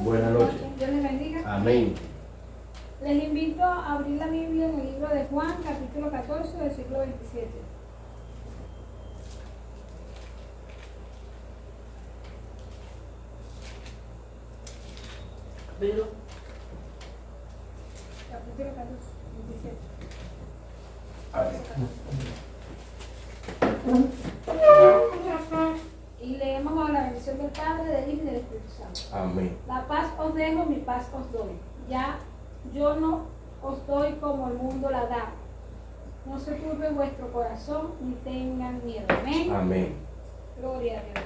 Buenas noches. Dios les bendiga. Amén. Les invito a abrir la Biblia en el libro de Juan, capítulo 14, versículo 27. Pero, Capítulo 14, 27. Y leemos bajo la bendición del Padre, del Hijo y del Espíritu Santo. Amén. La paz os dejo, mi paz os doy. Ya yo no os doy como el mundo la da. No se turbe vuestro corazón ni tengan miedo. Amén. Amén. Gloria a Dios.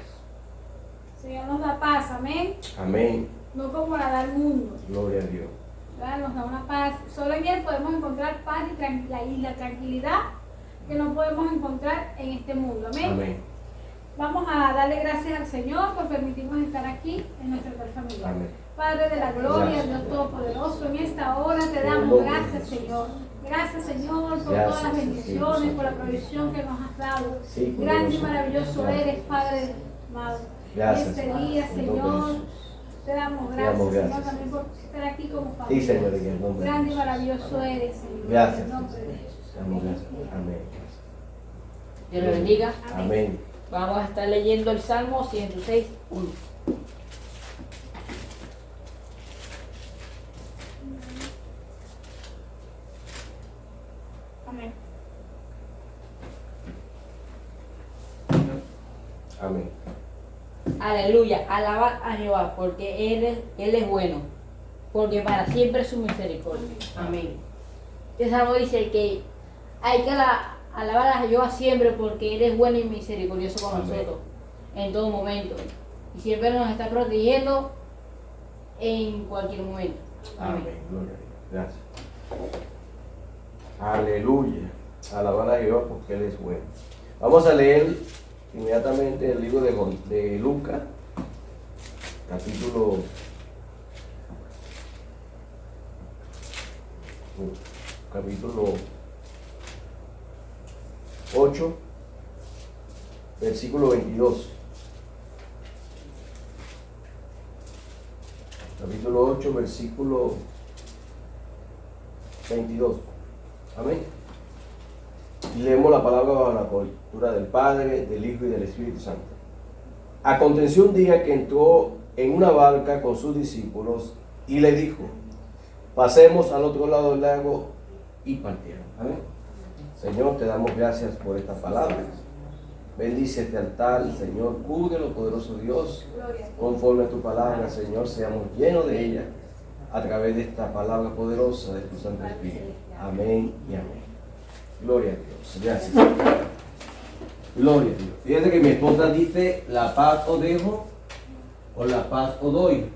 Señor nos da paz. Amén. Amén. No como la da el mundo. Gloria a Dios. ¿Verdad? Nos da una paz. Solo en Él podemos encontrar paz y la tranquilidad que no podemos encontrar en este mundo. Amén. Amén. Vamos a darle gracias al Señor por permitirnos estar aquí en nuestra tal familia. Amén. Padre de la gloria, Gracias. Dios Todopoderoso, en esta hora te En el damos nombre de gracias, Jesús. Señor. Gracias, Señor, por Gracias, todas las bendiciones, Espíritu por la Santo. provisión que nos has dado. Sí, Grande y poderoso. maravilloso Gracias. eres, Padre amado. Gracias, Este Padre. día, En el nombre de Señor, Jesús. te damos Te gracias, damos Señor, gracias. también por estar aquí como Sí, familia. Señor, en el nombre de Grande y Jesús. maravilloso eres, Señor. Gracias. En el nombre de Jesús. Te damos gracias. Amén. Dios le bendiga. Amén. Vamos a estar leyendo el Salmo 106, 1. Amén. Amén. Aleluya, alaba a Jehová, porque Él es bueno, porque para siempre es su misericordia. Amén. El Salmo dice que hay que alabar a Jehová siempre, porque Él es bueno y misericordioso con Amén. nosotros, en todo momento. Y siempre nos está protegiendo en cualquier momento. Amén. Gloria a Dios. Gracias. Aleluya. Alabar a Jehová porque Él es bueno. Vamos a leer inmediatamente el libro de Lucas, capítulo 8, versículo 22. Capítulo 8, versículo 22. Amén. Y leemos la palabra bajo la cobertura del Padre, del Hijo y del Espíritu Santo. Aconteció un día que entró en una barca con sus discípulos y le dijo: pasemos al otro lado del lago, y partieron. Amén. Señor, te damos gracias por esta palabra. Bendice este altar, Señor, cúbrelo, poderoso Dios. Gloria a Dios. Conforme a tu palabra, Señor, seamos llenos de ella a través de esta palabra poderosa de tu Santo Espíritu. Amén y amén. Gloria a Dios. Gracias. Gloria a Dios. Fíjense que mi esposa dice: la paz os dejo o la paz os doy,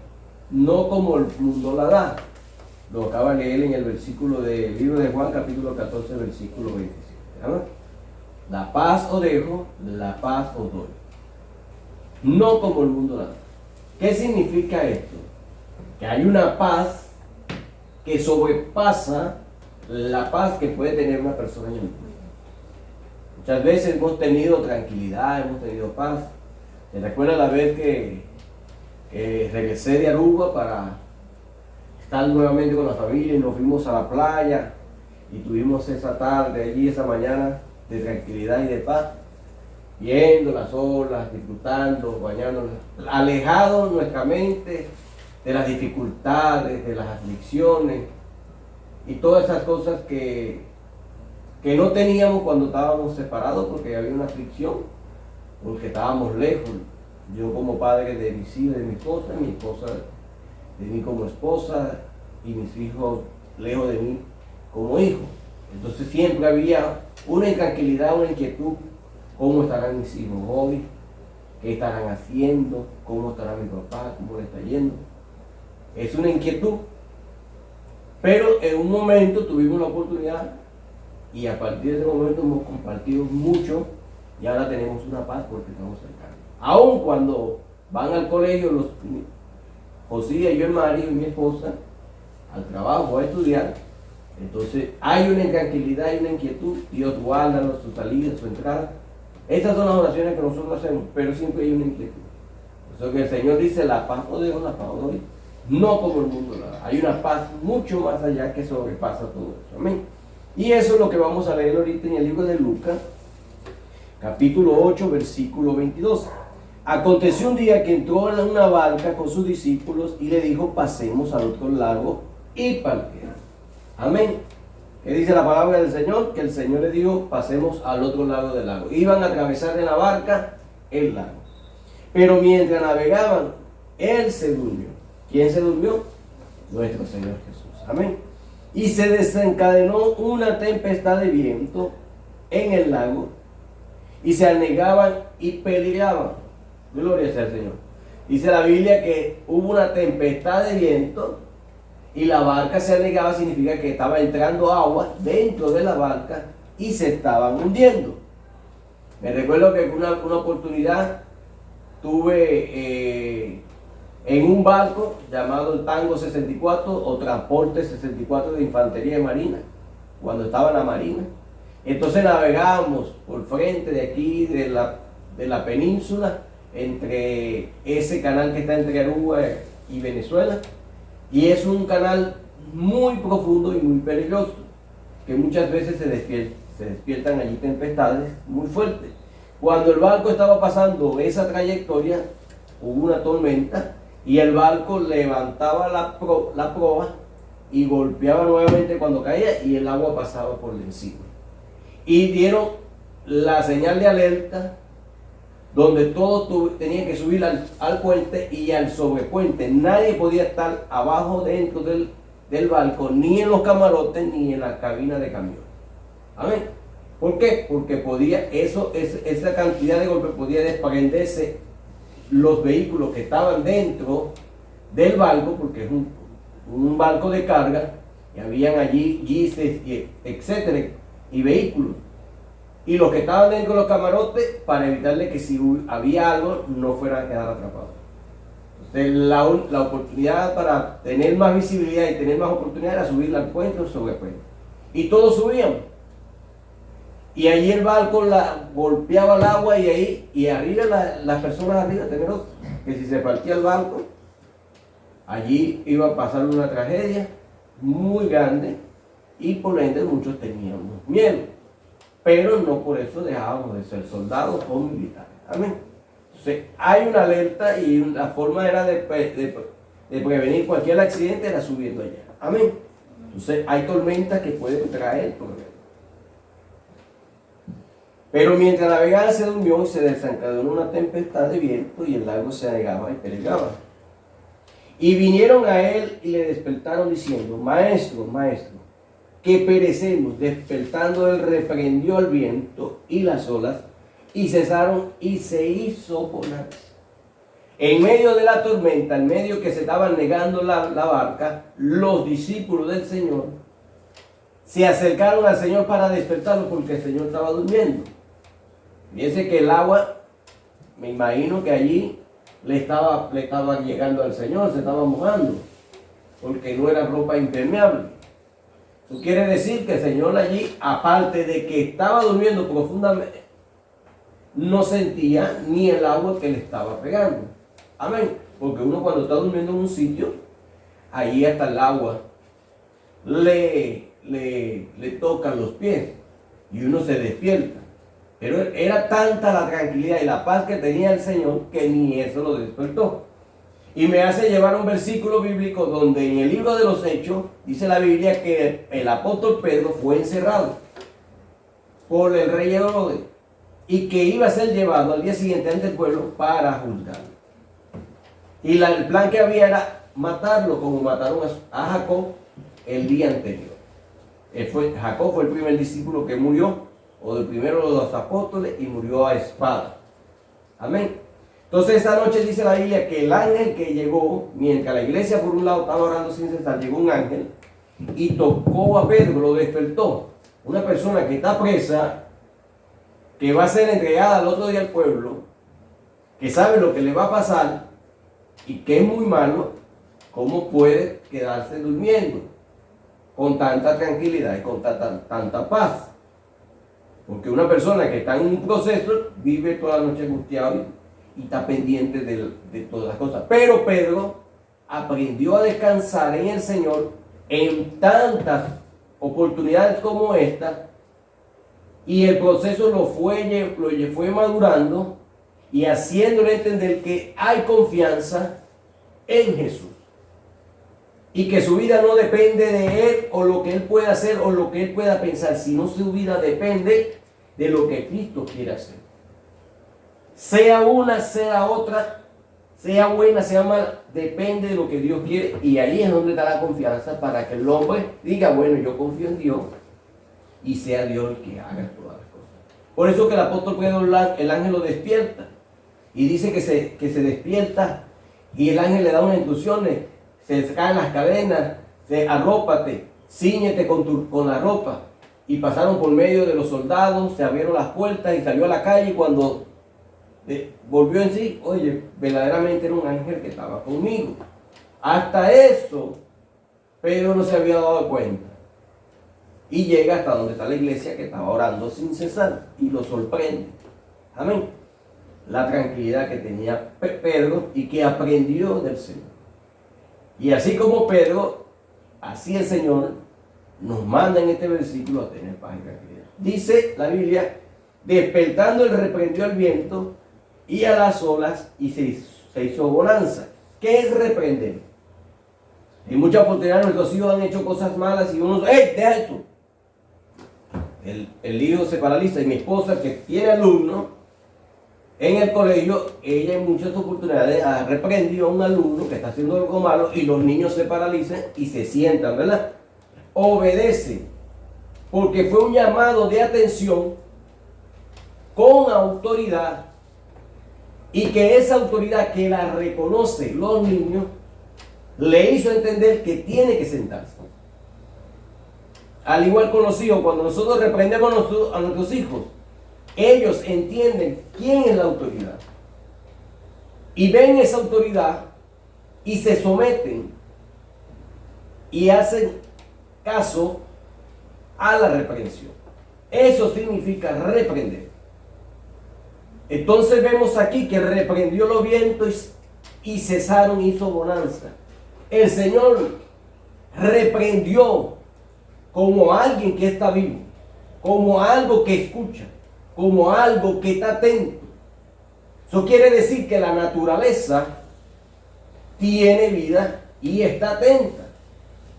no como el mundo la da. Lo acaba de leer en el versículo del libro de Juan, capítulo 14, versículo 27. ¿Verdad? La paz os dejo, la paz os doy, no como el mundo la da. ¿Qué significa esto? Que hay una paz que sobrepasa la paz que puede tener una persona en el mundo. Muchas veces hemos tenido tranquilidad, hemos tenido paz. ¿Se recuerda la vez que regresé de Aruba para estar nuevamente con la familia y nos fuimos a la playa y tuvimos esa tarde allí, esa mañana de tranquilidad y de paz, viendo las olas, disfrutando, bañándonos, alejados nuestra mente de las dificultades, de las aflicciones y todas esas cosas que no teníamos cuando estábamos separados, porque había una aflicción, porque estábamos lejos. Yo como padre de mis hijos, de mi esposa de mí como esposa, y mis hijos lejos de mí como hijo. Entonces siempre había una intranquilidad, una inquietud: ¿cómo estarán mis hijos hoy? ¿Qué estarán haciendo? ¿Cómo estará mi papá? ¿Cómo le está yendo? Es una inquietud. Pero en un momento tuvimos la oportunidad, y a partir de ese momento hemos compartido mucho, y ahora tenemos una paz porque estamos cercanos. Aun cuando van al colegio José y yo, el marido y mi esposa, al trabajo, a estudiar, entonces hay una intranquilidad, hay una inquietud. Dios guarda su salida, su entrada. Estas son las oraciones que nosotros hacemos, pero siempre hay una inquietud. Por eso que el Señor dice: la paz os dejo, la paz os doy, no como el mundo la da. Hay una paz mucho más allá que sobrepasa todo eso. Amén. Y eso es lo que vamos a leer ahorita en el libro de Lucas, capítulo 8, versículo 22. Aconteció un día que entró en una barca con sus discípulos y le dijo: pasemos al otro lado, y partieron. Amén. ¿Qué dice la palabra del Señor? Que el Señor le dijo: pasemos al otro lado del lago. Iban a atravesar en la barca el lago. Pero mientras navegaban, él se durmió. ¿Quién se durmió? Nuestro Señor Jesús. Amén. Y se desencadenó una tempestad de viento en el lago, y se anegaban y peligraban. Gloria sea al Señor. Dice la Biblia que hubo una tempestad de viento y la barca se anegaba, significa que estaba entrando agua dentro de la barca y se estaban hundiendo. Me recuerdo que una oportunidad tuve en un barco llamado el Tango 64 o Transporte 64 de Infantería de Marina, cuando estaba en la Marina. Entonces navegábamos por frente de aquí, de la península, entre ese canal que está entre Aruba y Venezuela, y es un canal muy profundo y muy peligroso, que muchas veces se despiertan allí tempestades muy fuertes. Cuando el barco estaba pasando esa trayectoria, hubo una tormenta y el barco levantaba la proa y golpeaba nuevamente cuando caía, y el agua pasaba por encima. Y dieron la señal de alerta, donde todos tenían que subir al puente y al sobrepuente. Nadie podía estar abajo dentro del barco, ni en los camarotes, ni en la cabina de camión. Amén. ¿Por qué? Porque esa cantidad de golpes podía desprenderse los vehículos que estaban dentro del barco, porque es un barco de carga, y habían allí guises, etcétera, y vehículos. Y los que estaban dentro de los camarotes, para evitarle que si había algo no fueran a quedar atrapados. Entonces la oportunidad para tener más visibilidad y tener más oportunidad era subir al puente o sobre el puente. Y todos subían. Y allí el barco golpeaba el agua, y arriba las personas arriba, temerosos, que si se partía el barco, allí iba a pasar una tragedia muy grande, y por ende muchos teníamos miedo. Pero no por eso dejábamos de ser soldados o militares. Amén. Entonces hay una alerta, y la forma era de prevenir cualquier accidente era subiendo allá. Amén. Entonces hay tormentas que pueden traer problemas. Pero mientras navegaban se durmió y se desencadenó una tempestad de viento, y el lago se anegaba y peligraba. Y vinieron a él y le despertaron diciendo: Maestro, maestro, que perecemos. Despertando él, reprendió el viento y las olas, y cesaron, y se hizo bonanza. En medio de la tormenta, en medio que se estaba negando la barca, los discípulos del Señor se acercaron al Señor para despertarlo, porque el Señor estaba durmiendo. Fíjense que el agua, me imagino que allí le estaba llegando al Señor, se estaba mojando, porque no era ropa impermeable. Eso quiere decir que el Señor allí, aparte de que estaba durmiendo profundamente, no sentía ni el agua que le estaba pegando. Amén. Porque uno cuando está durmiendo en un sitio, allí hasta el agua le tocan los pies y uno se despierta. Pero era tanta la tranquilidad y la paz que tenía el Señor que ni eso lo despertó. Y me hace llevar un versículo bíblico donde en el libro de los Hechos dice la Biblia que el apóstol Pedro fue encerrado por el rey Herodes y que iba a ser llevado al día siguiente ante el pueblo para juzgarlo. Y el plan que había era matarlo, como mataron a Jacob el día anterior. Jacob fue el primer discípulo que murió, o el primero de los apóstoles, y murió a espada. Amén. Entonces esa noche dice la Biblia que el ángel que llegó, mientras la iglesia por un lado estaba orando sin cesar, llegó un ángel y tocó a Pedro, lo despertó. Una persona que está presa, que va a ser entregada al otro día al pueblo, que sabe lo que le va a pasar y que es muy malo, ¿cómo puede quedarse durmiendo con tanta tranquilidad y con tanta paz? Porque una persona que está en un proceso vive toda la noche angustiado y está pendiente de todas las cosas. Pero Pedro aprendió a descansar en el Señor en tantas oportunidades como esta, y el proceso lo fue madurando y haciéndole entender que hay confianza en Jesús y que su vida no depende de él o lo que él pueda hacer o lo que él pueda pensar, sino su vida depende de lo que Cristo quiere hacer. Sea una, sea otra, sea buena, sea mala, depende de lo que Dios quiere, y ahí es donde está la confianza para que el hombre diga, bueno, yo confío en Dios, y sea Dios el que haga todas las cosas. Por eso que el apóstol Pedro, el ángel lo despierta y dice que se despierta, y el ángel le da unas instrucciones: se caen las cadenas, arrópate, cíñete con la ropa. Y pasaron por medio de los soldados, se abrieron las puertas y salió a la calle. Y cuando volvió en sí, oye, verdaderamente era un ángel que estaba conmigo. Hasta eso Pedro no se había dado cuenta. Y llega hasta donde está la iglesia, que estaba orando sin cesar, y lo sorprende. Amén. La tranquilidad que tenía Pedro y que aprendió del Señor. Y así como Pedro, así el Señor nos manda en este versículo a tener paz y tranquilidad. Dice la Biblia: despertando él reprendió al viento y a las olas, y se hizo bonanza. ¿Qué es reprender? En muchas oportunidades nuestros hijos han hecho cosas malas y uno dice: ¡hey, deja esto! El hijo se paraliza. Y mi esposa, que tiene alumnos en el colegio, ella en muchas oportunidades ha reprendido a un alumno que está haciendo algo malo, y los niños se paralizan y se sientan, ¿verdad? Obedece, porque fue un llamado de atención con autoridad, y que esa autoridad que la reconoce los niños le hizo entender que tiene que sentarse. Al igual con los hijos, cuando nosotros reprendemos a nuestros hijos, ellos entienden quién es la autoridad y ven esa autoridad y se someten y hacen caso a la reprensión. Eso significa reprender. Entonces vemos aquí que reprendió los vientos y cesaron, hizo bonanza. El Señor reprendió como alguien que está vivo, como algo que escucha, como algo que está atento. Eso quiere decir que la naturaleza tiene vida y está atenta.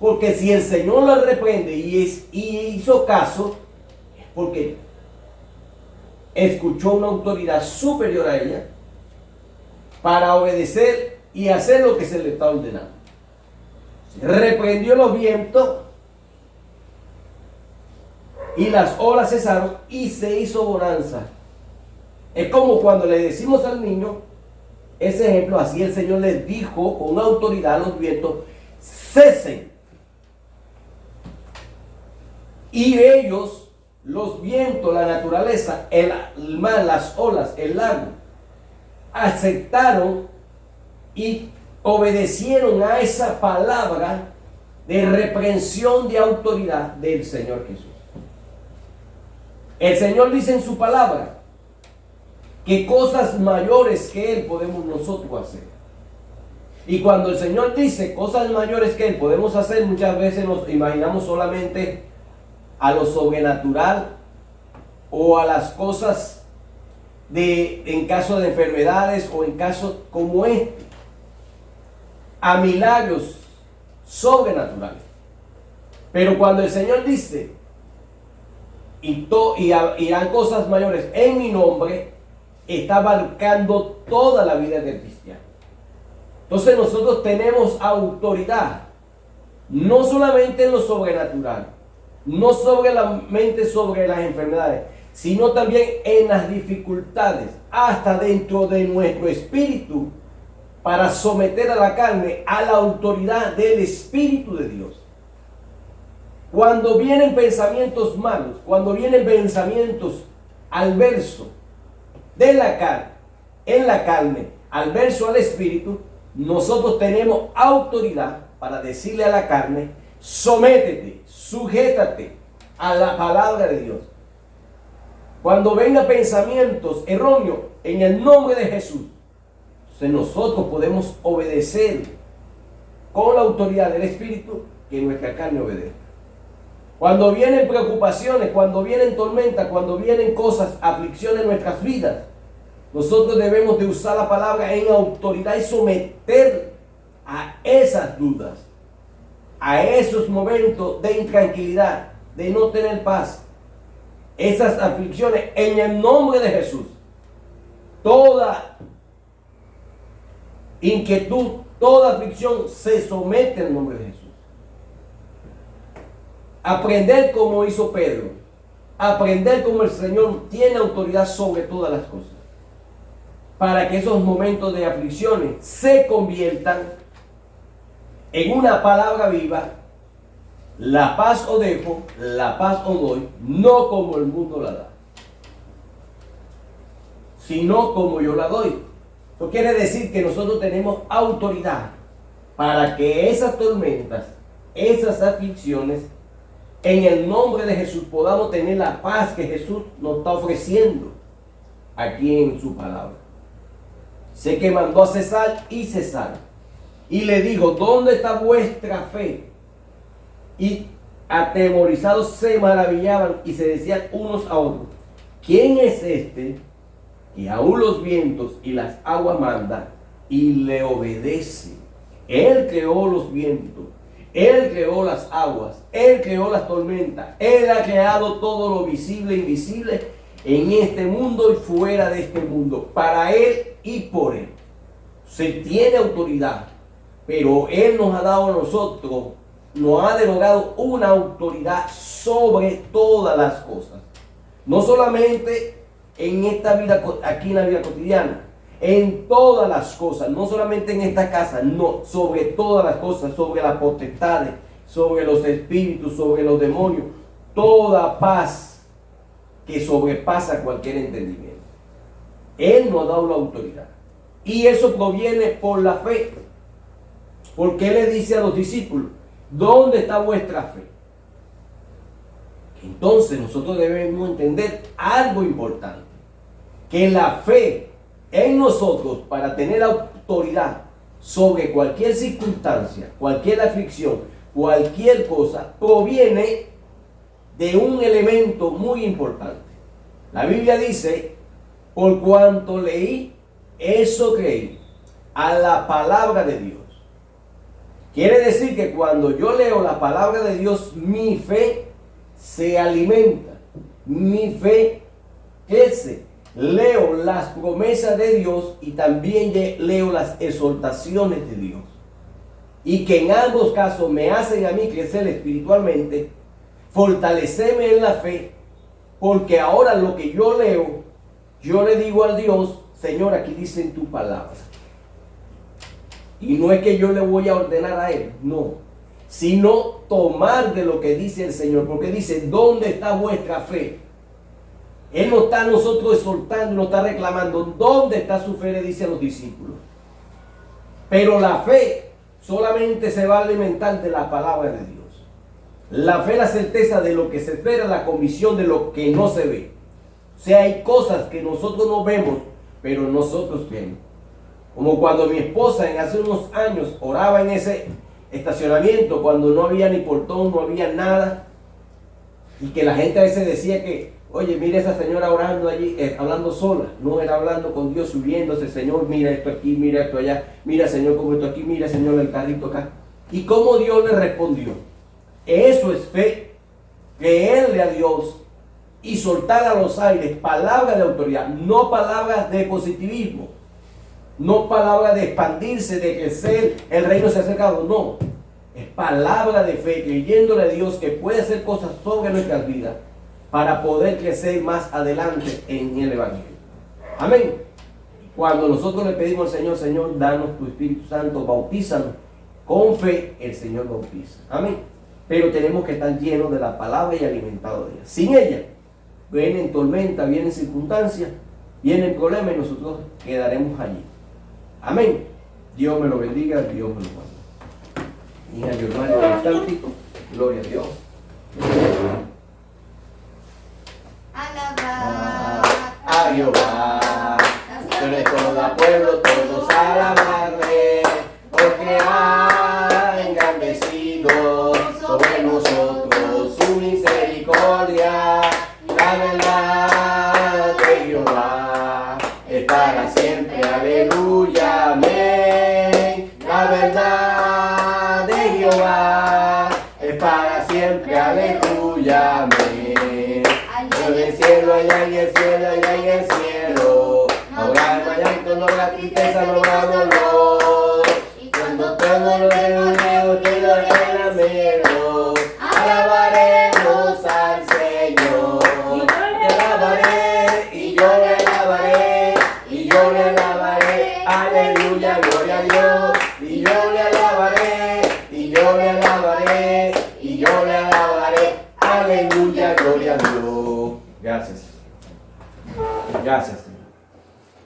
Porque si el Señor la reprende y hizo caso, es porque escuchó una autoridad superior a ella para obedecer y hacer lo que se le está ordenando. Reprendió los vientos y las olas cesaron y se hizo bonanza. Es como cuando le decimos al niño ese ejemplo, así el Señor les dijo con autoridad a los vientos: cesen. Y ellos, los vientos, la naturaleza, el mar, las olas, el lago, aceptaron y obedecieron a esa palabra de reprensión, de autoridad del Señor Jesús. El Señor dice en su palabra que cosas mayores que Él podemos nosotros hacer. Y cuando el Señor dice cosas mayores que Él podemos hacer, muchas veces nos imaginamos solamente a lo sobrenatural o a las cosas en caso de enfermedades o en casos como este, a milagros sobrenaturales. Pero cuando el Señor dice y harán cosas mayores en mi nombre, está abarcando toda la vida del cristiano. Entonces nosotros tenemos autoridad, no solamente en lo sobrenatural, no solamente sobre las enfermedades, sino también en las dificultades, hasta dentro de nuestro espíritu, para someter a la carne a la autoridad del Espíritu de Dios. Cuando vienen pensamientos malos, cuando vienen pensamientos adversos de la carne, en la carne, adverso al espíritu, nosotros tenemos autoridad para decirle a la carne: sométete, sujétate a la palabra de Dios. Cuando vengan pensamientos erróneos, en el nombre de Jesús, nosotros podemos obedecer con la autoridad del Espíritu que nuestra carne obedezca. Cuando vienen preocupaciones, cuando vienen tormentas, cuando vienen cosas, aflicciones en nuestras vidas, nosotros debemos de usar la palabra en autoridad y someter a esas dudas, a esos momentos de intranquilidad, de no tener paz, esas aflicciones en el nombre de Jesús. Toda inquietud, toda aflicción se somete al nombre de Jesús. Aprender como hizo Pedro, aprender como el Señor tiene autoridad sobre todas las cosas, para que esos momentos de aflicciones se conviertan en una palabra viva. La paz os dejo, la paz os doy, no como el mundo la da, sino como yo la doy. Eso quiere decir que nosotros tenemos autoridad para que esas tormentas, esas aflicciones, en el nombre de Jesús podamos tener la paz que Jesús nos está ofreciendo aquí en su palabra. Sé que mandó a cesar y cesar. Y le dijo, ¿dónde está vuestra fe? Y atemorizados se maravillaban y se decían unos a otros, ¿quién es este que aún los vientos y las aguas manda y le obedece? Él creó los vientos, Él creó las aguas, Él creó las tormentas, Él ha creado todo lo visible e invisible en este mundo y fuera de este mundo, para Él y por Él. Se tiene autoridad, pero Él nos ha dado a nosotros, nos ha delegado una autoridad sobre todas las cosas. No solamente en esta vida, aquí en la vida cotidiana, en todas las cosas, no solamente en esta casa, no, sobre todas las cosas, sobre las potestades, sobre los espíritus, sobre los demonios, toda paz que sobrepasa cualquier entendimiento. Él nos ha dado la autoridad. Y eso proviene por la fe. Porque Él le dice a los discípulos, ¿dónde está vuestra fe? Entonces nosotros debemos entender algo importante. Que la fe en nosotros, para tener autoridad sobre cualquier circunstancia, cualquier aflicción, cualquier cosa, proviene de un elemento muy importante. La Biblia dice, por cuanto leí, eso creí, a la palabra de Dios. Quiere decir que cuando yo leo la palabra de Dios, mi fe se alimenta, mi fe crece. Leo las promesas de Dios y también leo las exhortaciones de Dios. Y que en ambos casos me hacen a mí crecer espiritualmente, fortalecerme en la fe, porque ahora lo que yo leo, yo le digo al Dios, Señor, aquí dice en tu palabra. Y no es que yo le voy a ordenar a Él, no, sino tomar de lo que dice el Señor, porque dice, ¿dónde está vuestra fe? Él no está a nosotros exhortando, no está reclamando, ¿dónde está su fe? Le dice a los discípulos. Pero la fe solamente se va a alimentar de la palabra de Dios. La fe es la certeza de lo que se espera, la convicción de lo que no se ve. O sea, hay cosas que nosotros no vemos, pero nosotros vemos. Como cuando mi esposa en hace unos años oraba en ese estacionamiento, cuando no había ni portón, no había nada, y que la gente a veces decía que, oye, mira esa señora orando allí, hablando sola, no era hablando con Dios, subiéndose, Señor, mira esto aquí, mira esto allá, mira Señor, como esto aquí, mira Señor, el carrito acá. Y cómo Dios le respondió. Eso es fe, creerle a Dios y soltar a los aires palabras de autoridad, no palabras de positivismo, no palabras de expandirse, de crecer, el reino se ha acercado, no. Es palabra de fe, creyéndole a Dios que puede hacer cosas sobre nuestras vidas para poder crecer más adelante en el Evangelio. Amén. Cuando nosotros le pedimos al Señor, Señor, danos tu Espíritu Santo, bautízanos, con fe el Señor bautiza. Amén. Pero tenemos que estar llenos de la palabra y alimentados de ella. Sin ella, vienen tormentas, vienen circunstancias, vienen problemas y nosotros quedaremos allí. Amén. Dios me lo bendiga, Dios me lo guarde. Hija de hermano cántico, gloria a Dios. Alabad A Jehová, sobre todo pueblo, todos alabarle, porque ha alabámoslo. Y cuando todos los reunidos te lo reclamemos, alabaremos al Señor. Te alabaré y yo le alabaré y yo le alabaré. Aleluya, gloria a Dios. Y yo le alabaré y yo le alabaré y yo le alabaré. Aleluya, gloria a Dios. Gracias. Gracias, Señor.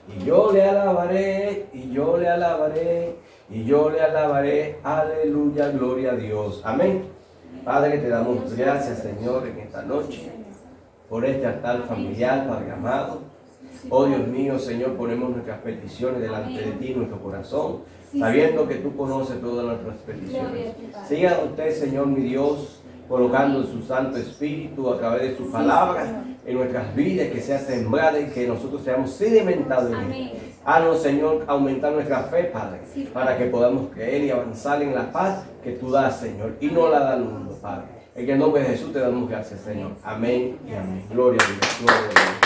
Y yo le alabaré, y yo le alabaré, y yo le alabaré. Aleluya, gloria a Dios. Amén. Padre, te damos gracias, Señor, en esta noche, por este altar familiar, Padre amado. Oh Dios mío, Señor, ponemos nuestras peticiones delante de ti, nuestro corazón, sabiendo que tú conoces todas nuestras peticiones. Siga usted, Señor, mi Dios, colocando su Santo Espíritu a través de su palabra en nuestras vidas, que sea sembrada y que nosotros seamos sedimentados en él. Haznos, Señor, aumentar nuestra fe, Padre, para que podamos creer y avanzar en la paz que tú das, Señor, y no la da el mundo, Padre. En el nombre de Jesús te damos gracias, Señor. Amén y amén. Gloria a Dios. Gloria a Dios.